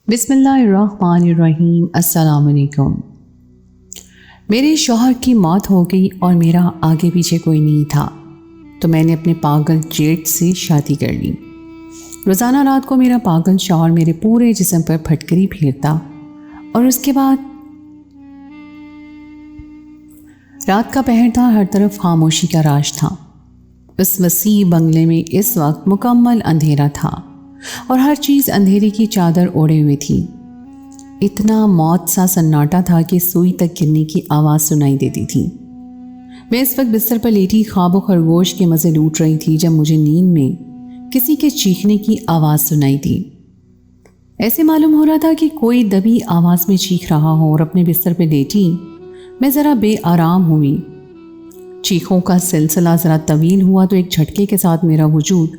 بسم اللہ الرحمن الرحیم۔ السلام علیکم۔ میرے شوہر کی موت ہو گئی اور میرا آگے پیچھے کوئی نہیں تھا، تو میں نے اپنے پاگل جیٹ سے شادی کر لی۔ روزانہ رات کو میرا پاگل شوہر میرے پورے جسم پر پھٹکری پھیرتا اور اس کے بعد رات کا پہر تھا، ہر طرف خاموشی کا راج تھا۔ اس وسیع بنگلے میں اس وقت مکمل اندھیرا تھا اور ہر چیز اندھیرے کی چادر اوڑھے ہوئے تھی۔ اتنا موت سا سناٹا تھا کہ سوئی تک گرنے کی آواز سنائی دیتی تھی۔ میں اس وقت بستر پر لیٹی خواب و خرگوش کے مزے لوٹ رہی تھی جب مجھے نیند میں کسی کے چیخنے کی آواز سنائی دی۔ ایسے معلوم ہو رہا تھا کہ کوئی دبی آواز میں چیخ رہا ہو، اور اپنے بستر پہ لیٹی میں ذرا بے آرام ہوئی۔ چیخوں کا سلسلہ ذرا طویل ہوا تو ایک جھٹکے کے ساتھ میرا وجود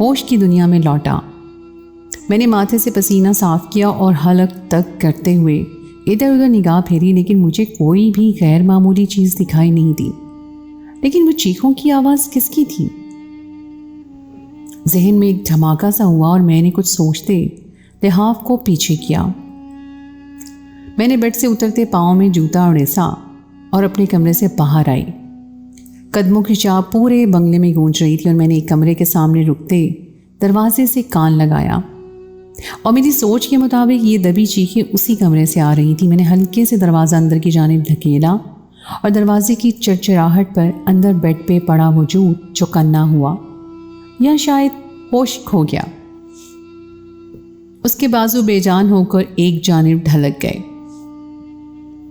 ہوش کی دنیا میں لوٹا۔ میں نے ماتھے سے پسینہ صاف کیا اور حلق تک کرتے ہوئے ادھر ادھر نگاہ پھیری، لیکن مجھے کوئی بھی غیر معمولی چیز دکھائی نہیں دی۔ لیکن وہ چیخوں کی آواز کس کی تھی؟ ذہن میں ایک دھماکہ سا ہوا اور میں نے کچھ سوچتے لحاف کو پیچھے کیا۔ میں نے بیڈ سے اترتے پاؤں میں جوتا اڑیسا اور اپنے کمرے سے باہر آئی۔ قدموں کی چاپ پورے بنگلے میں گونج رہی تھی اور میں نے ایک کمرے کے سامنے رکتے دروازے سے کان لگایا، اور میری سوچ کے مطابق یہ دبی چیخیں اسی کمرے سے آ رہی تھی۔ میں نے ہلکے سے دروازہ اندر کی جانب دھکیلا اور دروازے کی چرچراہٹ پر اندر بیڈ پہ پڑا وجود چوکنا ہوا یا شاید ہوش کھو گیا۔ اس کے بازو بے جان ہو کر ایک جانب ڈھلک گئے۔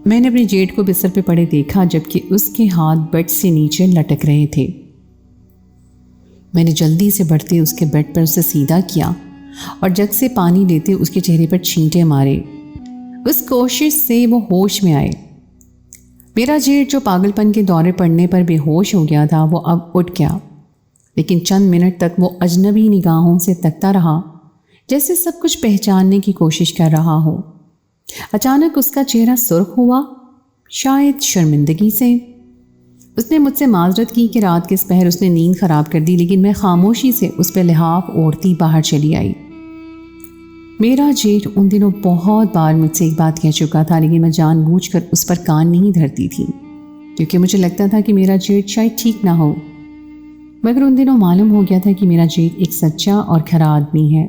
میں نے اپنے جیٹ کو بستر پہ پڑے دیکھا جبکہ اس کے ہاتھ بیڈ سے نیچے لٹک رہے تھے۔ میں نے جلدی سے بڑھتے اس کے بیڈ پر اسے سیدھا کیا اور جگ سے پانی لیتے اس کے چہرے پر چھینٹے مارے۔ اس کوشش سے وہ ہوش میں آئے۔ میرا جیٹ جو پاگل پن کے دورے پڑنے پر بے ہوش ہو گیا تھا وہ اب اٹھ گیا، لیکن چند منٹ تک وہ اجنبی نگاہوں سے تکتا رہا، جیسے سب کچھ پہچاننے کی کوشش کر رہا ہو۔ اچانک اس کا چہرہ سرخ ہوا، شاید شرمندگی سے۔ اس نے مجھ سے معذرت کی کہ رات کے اس پہر اس نے نیند خراب کر دی، لیکن میں خاموشی سے اس پہ لحاف اوڑھتی باہر چلی آئی۔ میرا جیٹ ان دنوں بہت بار مجھ سے ایک بات کہہ چکا تھا، لیکن میں جان بوجھ کر اس پر کان نہیں دھرتی تھی، کیونکہ مجھے لگتا تھا کہ میرا جیٹ شاید ٹھیک نہ ہو۔ مگر ان دنوں معلوم ہو گیا تھا کہ میرا جیٹ ایک سچا اور کھرا آدمی ہے،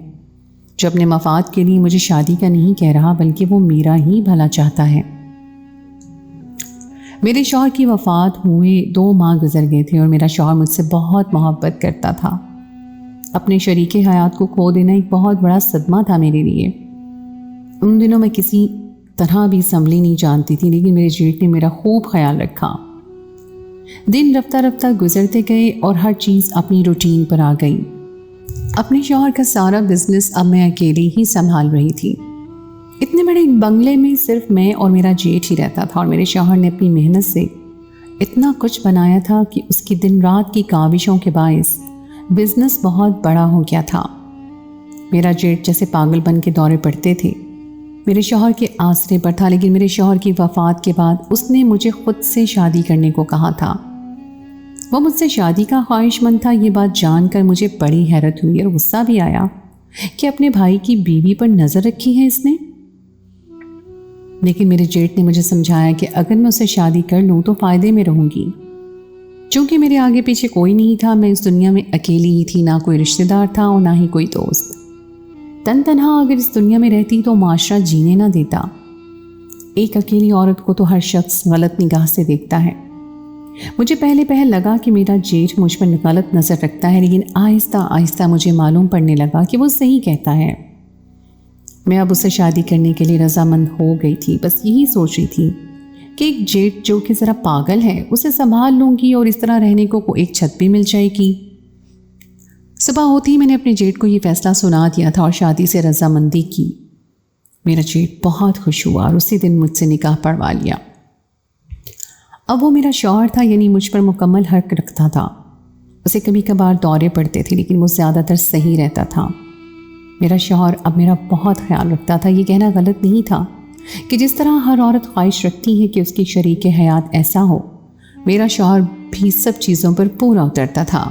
جو اپنے مفاد کے لیے مجھے شادی کا نہیں کہہ رہا بلکہ وہ میرا ہی بھلا چاہتا ہے۔ میرے شوہر کی وفات ہوئے 2 ماہ گزر گئے تھے اور میرا شوہر مجھ سے بہت محبت کرتا تھا۔ اپنے شریک حیات کو کھو دینا ایک بہت بڑا صدمہ تھا میرے لیے۔ ان دنوں میں کسی طرح بھی سنبھلی نہیں جانتی تھی، لیکن میرے جیٹ نے میرا خوب خیال رکھا۔ دن رفتہ رفتہ گزرتے گئے اور ہر چیز اپنی روٹین پر آ گئی۔ اپنے شوہر کا سارا بزنس اب میں اکیلی ہی سنبھال رہی تھی۔ اتنے بڑے بنگلے میں صرف میں اور میرا جیٹ ہی رہتا تھا، اور میرے شوہر نے اپنی محنت سے اتنا کچھ بنایا تھا کہ اس کی دن رات کی کاوشوں کے باعث بزنس بہت بڑا ہو گیا تھا۔ میرا جیٹ جیسے پاگل پن کے دورے پڑتے تھے میرے شوہر کے آسرے پر تھا، لیکن میرے شوہر کی وفات کے بعد اس نے مجھے خود سے شادی کرنے کو کہا تھا۔ وہ مجھ سے شادی کا خواہش مند تھا۔ یہ بات جان کر مجھے بڑی حیرت ہوئی اور غصہ بھی آیا کہ اپنے بھائی کی بیوی پر نظر رکھی ہے اس نے۔ لیکن میرے جیٹ نے مجھے سمجھایا کہ اگر میں اسے شادی کر لوں تو فائدے میں رہوں گی۔ چونکہ میرے آگے پیچھے کوئی نہیں تھا، میں اس دنیا میں اکیلی ہی تھی، نہ کوئی رشتہ دار تھا اور نہ ہی کوئی دوست۔ تنہا اگر اس دنیا میں رہتی تو معاشرہ جینے نہ دیتا۔ ایک اکیلی عورت کو تو ہر شخص غلط نگاہ سے دیکھتا ہے۔ مجھے پہل لگا کہ میرا جیٹ مجھ پر غلط نظر رکھتا ہے، لیکن آہستہ آہستہ مجھے معلوم پڑنے لگا کہ وہ صحیح کہتا ہے۔ میں اب اسے شادی کرنے کے لیے رضامند ہو گئی تھی، بس یہی سوچ رہی تھی کہ ایک جیٹ جو کہ ذرا پاگل ہے اسے سنبھال لوں گی اور اس طرح رہنے کو ایک چھت بھی مل جائے گی۔ صبح ہوتی ہی میں نے اپنے جیٹ کو یہ فیصلہ سنا دیا تھا اور شادی سے رضامندی کی۔ میرا جیٹ بہت خوش ہوا اور اسی دن مجھ سے نکاح پڑھوا لیا۔ اب وہ میرا شوہر تھا، یعنی مجھ پر مکمل حق رکھتا تھا۔ اسے کبھی کبھار دورے پڑتے تھے، لیکن وہ زیادہ تر صحیح رہتا تھا۔ میرا شوہر اب میرا بہت خیال رکھتا تھا۔ یہ کہنا غلط نہیں تھا کہ جس طرح ہر عورت خواہش رکھتی ہے کہ اس کی شریک حیات ایسا ہو، میرا شوہر بھی سب چیزوں پر پورا اترتا تھا۔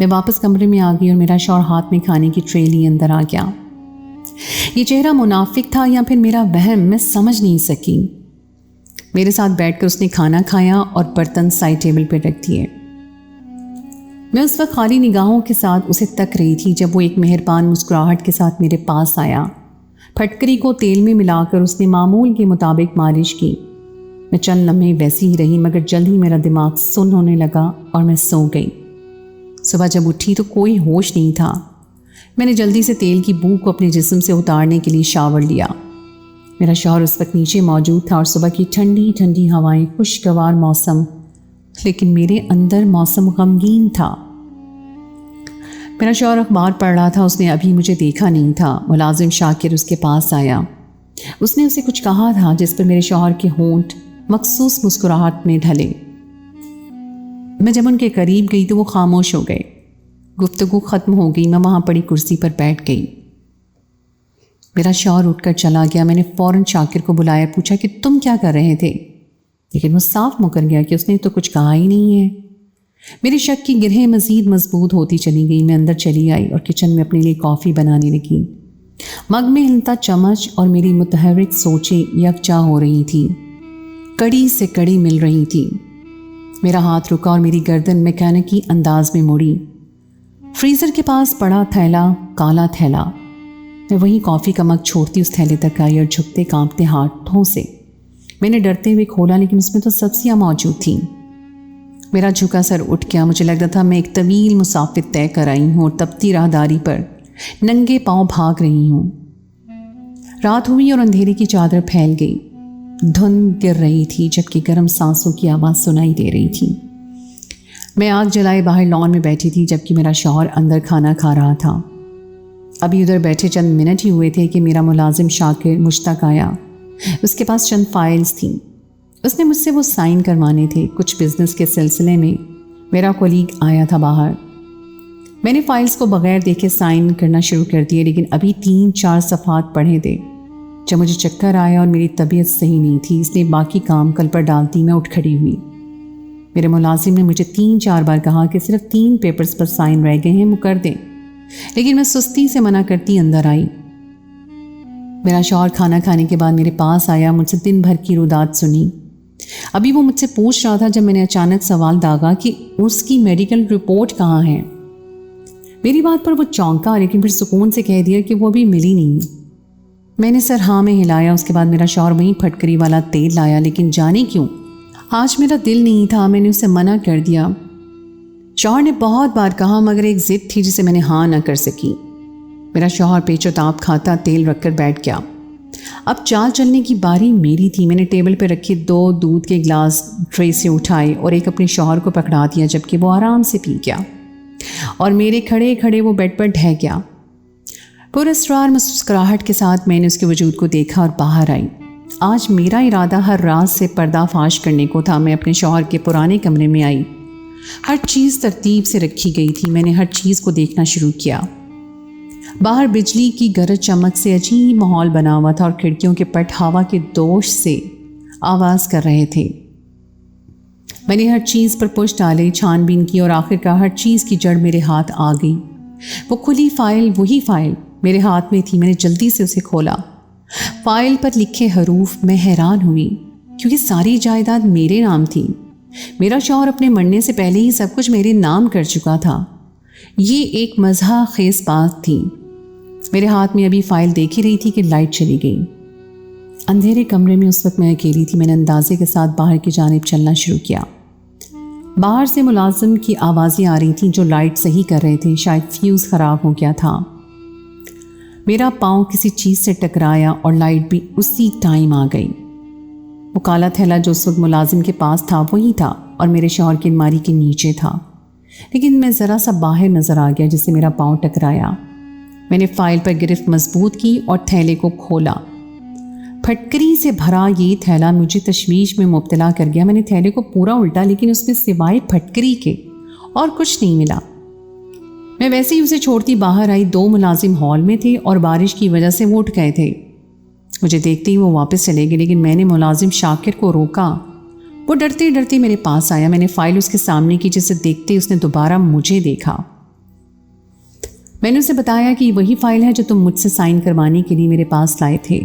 میں واپس کمرے میں آ گئی اور میرا شوہر ہاتھ میں کھانے کی ٹرے لیے اندر آ گیا۔ یہ چہرہ منافق تھا یا پھر میرا وہم، میں سمجھ نہیں سکی۔ میرے ساتھ بیٹھ کر اس نے کھانا کھایا اور برتن سائڈ ٹیبل پہ رکھ دیے۔ میں اس وقت خالی نگاہوں کے ساتھ اسے تک رہی تھی جب وہ ایک مہربان مسکراہٹ کے ساتھ میرے پاس آیا۔ پھٹکری کو تیل میں ملا کر اس نے معمول کے مطابق مالش کی۔ میں چند لمحے ویسی ہی رہی، مگر جلد ہی میرا دماغ سن ہونے لگا اور میں سو گئی۔ صبح جب اٹھی تو کوئی ہوش نہیں تھا۔ میں نے جلدی سے تیل کی بو کو اپنے جسم سے اتارنے کے لیے شاور لیا۔ میرا شوہر اس وقت نیچے موجود تھا اور صبح کی ٹھنڈی ٹھنڈی ہوائیں، خوشگوار موسم، لیکن میرے اندر موسم غمگین تھا۔ میرا شوہر اخبار پڑھ رہا تھا، اس نے ابھی مجھے دیکھا نہیں تھا۔ ملازم شاکر اس کے پاس آیا۔ اس نے اسے کچھ کہا تھا جس پر میرے شوہر کے ہونٹ مخصوص مسکراہٹ میں ڈھلے۔ میں جب ان کے قریب گئی تو وہ خاموش ہو گئے۔ گفتگو ختم ہو گئی۔ میں وہاں پڑی کرسی پر بیٹھ گئی۔ میرا شوہر اٹھ کر چلا گیا۔ میں نے فوراً شاکر کو بلایا، پوچھا کہ تم کیا کر رہے تھے؟ لیکن وہ صاف مکر گیا کہ اس نے تو کچھ کہا ہی نہیں ہے۔ میری شک کی گرہیں مزید مضبوط ہوتی چلی گئی۔ میں اندر چلی آئی اور کچن میں اپنے لیے کافی بنانے لگی۔ مگ میں ہلتا چمچ اور میری متحرک سوچیں یکجا ہو رہی تھی، کڑی سے کڑی مل رہی تھی۔ میرا ہاتھ رکا اور میری گردن میکینکی انداز میں مڑی۔ فریزر کے پاس پڑا تھیلا، کالا تھیلا۔ میں وہیں کافی کا مگ چھوڑتی اس تھیلے تک آئی اور جھکتے کانپتے ہاتھوں سے میں نے ڈرتے ہوئے کھولا، لیکن اس میں تو سبزیاں موجود تھیں۔ میرا جھکا سر اٹھ گیا۔ مجھے لگتا تھا میں ایک طویل مسافت طے کر آئی ہوں اور تپتی راہداری پر ننگے پاؤں بھاگ رہی ہوں۔ رات ہوئی اور اندھیرے کی چادر پھیل گئی۔ دھند گر رہی تھی جبکہ گرم سانسوں کی آواز سنائی دے رہی تھی۔ میں آگ جلائے باہر لان میں بیٹھی تھی جبکہ میرا شوہر اندر کھانا کھا رہا تھا۔ ابھی ادھر بیٹھے چند منٹ ہی ہوئے تھے کہ میرا ملازم شاکر مشتاق آیا۔ اس کے پاس چند فائلز تھیں۔ اس نے مجھ سے وہ سائن کروانے تھے۔ کچھ بزنس کے سلسلے میں میرا کولیگ آیا تھا باہر۔ میں نے فائلز کو بغیر دیکھے سائن کرنا شروع کر دیے، لیکن ابھی 3-4 صفحات پڑھے تھے جب مجھے چکر آیا اور میری طبیعت صحیح نہیں تھی، اس لیے باقی کام کل پر ڈالتی میں اٹھ کھڑی ہوئی۔ میرے ملازم نے مجھے 3-4 بار کہا کہ صرف 3 پیپرز پر سائن رہ گئے ہیں، وہ کر دیں، لیکن میں سستی سے منع کرتی اندر آئی۔ میرا شوہر کھانا کھانے کے بعد میرے پاس آیا، مجھ سے دن بھر کی رودات سنی۔ ابھی وہ مجھ سے پوچھ رہا تھا جب میں نے اچانک سوال داغا کہ اس کی میڈیکل رپورٹ کہاں ہے۔ میری بات پر وہ چونکا، لیکن پھر سکون سے کہہ دیا کہ وہ ابھی ملی نہیں۔ میں نے سر ہاں میں ہلایا۔ اس کے بعد میرا شوہر وہیں پھٹکری والا تیل لایا، لیکن جانے کیوں آج میرا دل نہیں تھا۔ میں نے اسے منع کر دیا۔ شوہر نے بہت بار کہا، مگر ایک ضد تھی جسے میں نے ہاں نہ کر سکی۔ میرا شوہر پیچ و تاب کھاتا تیل رکھ کر بیٹھ گیا۔ اب چال چلنے کی باری میری تھی۔ میں نے ٹیبل پہ رکھے 2 دودھ کے گلاس ٹرے سے اٹھائے اور ایک اپنے شوہر کو پکڑا دیا جبکہ وہ آرام سے پی گیا اور میرے کھڑے کھڑے وہ بیڈ پر ڈھہ گیا۔ پراسرار مسکراہٹ کے ساتھ میں نے اس کے وجود کو دیکھا اور باہر آئی۔ آج میرا ارادہ ہر راز سے پردہ فاش کرنے کو تھا۔ میں اپنے شوہر کے پرانے کمرے میں آئی۔ ہر چیز ترتیب سے رکھی گئی تھی۔ میں نے ہر چیز کو دیکھنا شروع کیا۔ باہر بجلی کی گرج چمک سے عجیب ماحول بنا ہوا تھا اور کھڑکیوں کے پٹ ہوا کے دوش سے آواز کر رہے تھے۔ میں نے ہر چیز پر پش ڈالے، چھان بین کی اور آخرکار ہر چیز کی جڑ میرے ہاتھ آ گئی۔ وہ کھلی فائل، وہی فائل میرے ہاتھ میں تھی۔ میں نے جلدی سے اسے کھولا۔ فائل پر لکھے حروف میں حیران ہوئی کیونکہ ساری جائیداد میرے نام تھی۔ میرا شوہر اپنے مرنے سے پہلے ہی سب کچھ میرے نام کر چکا تھا۔ یہ ایک مزاح خیز بات تھی۔ میرے ہاتھ میں ابھی فائل دیکھ ہی رہی تھی کہ لائٹ چلی گئی۔ اندھیرے کمرے میں اس وقت میں اکیلی تھی۔ میں نے اندازے کے ساتھ باہر کی جانب چلنا شروع کیا۔ باہر سے ملازم کی آوازیں آ رہی تھیں جو لائٹ صحیح کر رہے تھے، شاید فیوز خراب ہو گیا تھا۔ میرا پاؤں کسی چیز سے ٹکرایا اور لائٹ بھی اسی ٹائم آ گئی۔ وہ کالا تھیلا جو اس وقت ملازم کے پاس تھا وہی تھا اور میرے شوہر کی الماری کے نیچے تھا، لیکن میں ذرا سا باہر نظر آ گیا جس سے میرا پاؤں ٹکرایا۔ میں نے فائل پر گرفت مضبوط کی اور تھیلے کو کھولا۔ پھٹکری سے بھرا یہ تھیلا مجھے تشویش میں مبتلا کر گیا۔ میں نے تھیلے کو پورا الٹا، لیکن اس میں سوائے پھٹکری کے اور کچھ نہیں ملا۔ میں ویسے ہی اسے چھوڑتی باہر آئی۔ 2 ملازم ہال میں تھے اور بارش کی وجہ سے وہ اٹھ گئے تھے۔ مجھے دیکھتے ہی وہ واپس چلے گئے، لیکن میں نے ملازم شاکر کو روکا۔ وہ ڈرتے ڈرتے میرے پاس آیا۔ میں نے فائل اس کے سامنے کی، جسے دیکھتے اس نے دوبارہ مجھے دیکھا۔ میں نے اسے بتایا کہ وہی فائل ہے جو تم مجھ سے سائن کروانے کے لیے میرے پاس لائے تھے۔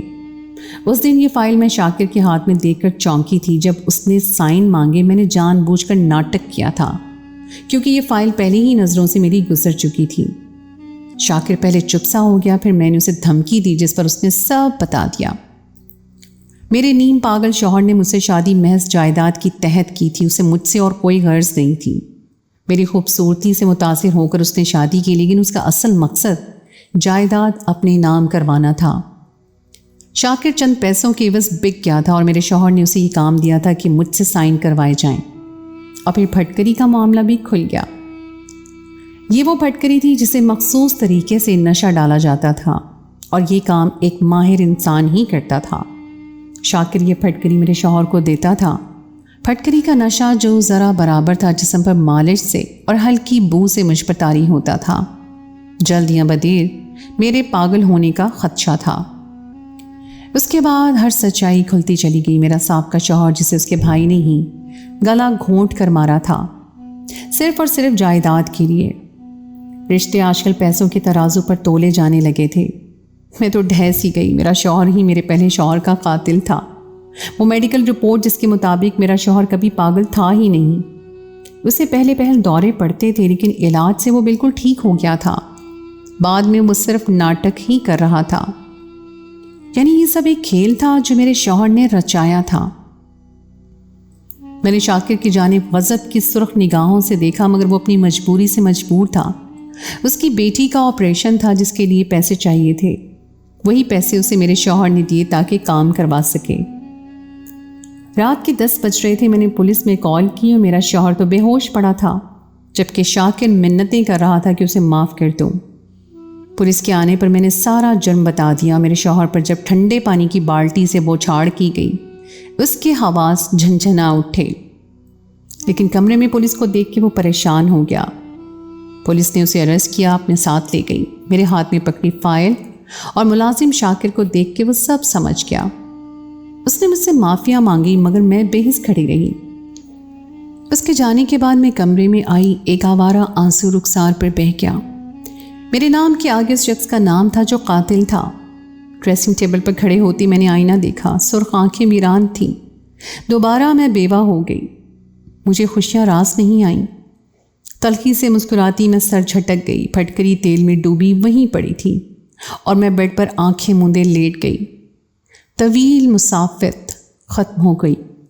اس دن یہ فائل میں شاکر کے ہاتھ میں دیکھ کر چونکی تھی۔ جب اس نے سائن مانگے میں نے جان بوجھ کر ناٹک کیا تھا، کیونکہ یہ فائل پہلے ہی نظروں سے میری گزر چکی تھی۔ شاکر پہلے چپ سا ہو گیا، پھر میں نے اسے دھمکی دی جس پر اس نے سب بتا دیا۔ میرے نیم پاگل شوہر نے مجھ سے شادی محض جائیداد کی تحت کی تھی، اسے مجھ سے اور کوئی غرض نہیں تھی۔ میری خوبصورتی سے متاثر ہو کر اس نے شادی کی، لیکن اس کا اصل مقصد جائیداد اپنے نام کروانا تھا۔ شاکر چند پیسوں کے عوض بک گیا تھا اور میرے شوہر نے اسے یہ کام دیا تھا کہ مجھ سے سائن کروائے جائیں، اور پھر پھٹکری کا معاملہ بھی کھل گیا۔ یہ وہ پھٹکری تھی جسے مخصوص طریقے سے نشہ ڈالا جاتا تھا، اور یہ کام ایک ماہر انسان ہی کرتا تھا۔ شاکر یہ پھٹکری میرے شوہر کو دیتا تھا۔ پھٹکری کا نشہ جو ذرا برابر تھا جسم پر مالش سے اور ہلکی بو سے مجھ پر طاری ہوتا تھا۔ جلد یا بدیر میرے پاگل ہونے کا خدشہ تھا۔ اس کے بعد ہر سچائی کھلتی چلی گئی۔ میرا سابقہ شوہر، جسے اس کے بھائی نے ہی گلا گھونٹ کر مارا تھا، صرف اور صرف جائیداد کے لیے۔ رشتے آج کل پیسوں کے ترازو پر تولے جانے لگے تھے۔ میں تو ڈھیس ہی گئی۔ میرا شوہر ہی میرے پہلے شوہر کا قاتل تھا۔ وہ میڈیکل رپورٹ جس کے مطابق میرا شوہر کبھی پاگل تھا ہی نہیں۔ اسے پہلے دورے پڑتے تھے، لیکن علاج سے وہ بالکل ٹھیک ہو گیا تھا۔ بعد میں وہ صرف ناٹک ہی کر رہا تھا۔ یعنی یہ سب ایک کھیل تھا جو میرے شوہر نے رچایا تھا۔ میں نے شاکر کی جانب غضب کی سرخ نگاہوں سے دیکھا، مگر وہ اپنی مجبوری سے مجبور تھا۔ اس کی بیٹی کا آپریشن تھا جس کے لیے پیسے چاہیے تھے۔ وہی پیسے اسے میرے شوہر نے دیے تاکہ کام کروا سکے۔ رات کے 10 بج رہے تھے۔ میں نے پولیس میں کال کی اور میرا شوہر تو بے ہوش پڑا تھا، جبکہ شاکر منتیں کر رہا تھا کہ اسے معاف کر دوں۔ پولیس کے آنے پر میں نے سارا جرم بتا دیا۔ میرے شوہر پر جب ٹھنڈے پانی کی بالٹی سے بوچھاڑ کی گئی، اس کے حواس جھنجھنا اٹھے، لیکن کمرے میں پولیس کو دیکھ کے وہ پریشان ہو گیا۔ پولیس نے اسے اریسٹ کیا، اپنے ساتھ لے گئی۔ میرے ہاتھ میں پکڑی فائل اور ملازم شاکر کو دیکھ کے وہ سب سمجھ گیا۔ اس نے مجھ سے معافیا مانگی، مگر میں بے حس کھڑی رہی۔ اس کے جانے کے بعد میں کمرے میں آئی، ایک آوارہ آنسو رخسار پر بہہ گیا۔ میرے نام کے آگے اس شخص کا نام تھا جو قاتل تھا۔ ڈریسنگ ٹیبل پر کھڑے ہوتی میں نے آئینہ دیکھا، سرخ آنکھیں ویران تھیں۔ دوبارہ میں بیوہ ہو گئی۔ مجھے خوشیاں راس نہیں آئیں۔ تلخی سے مسکراتی میں سر جھٹک گئی۔ پھٹکری تیل میں ڈوبی وہیں پڑی تھی اور میں بیڈ پر آنکھیں موندے لیٹ گئی۔ طویل مسافت ختم ہو گئی۔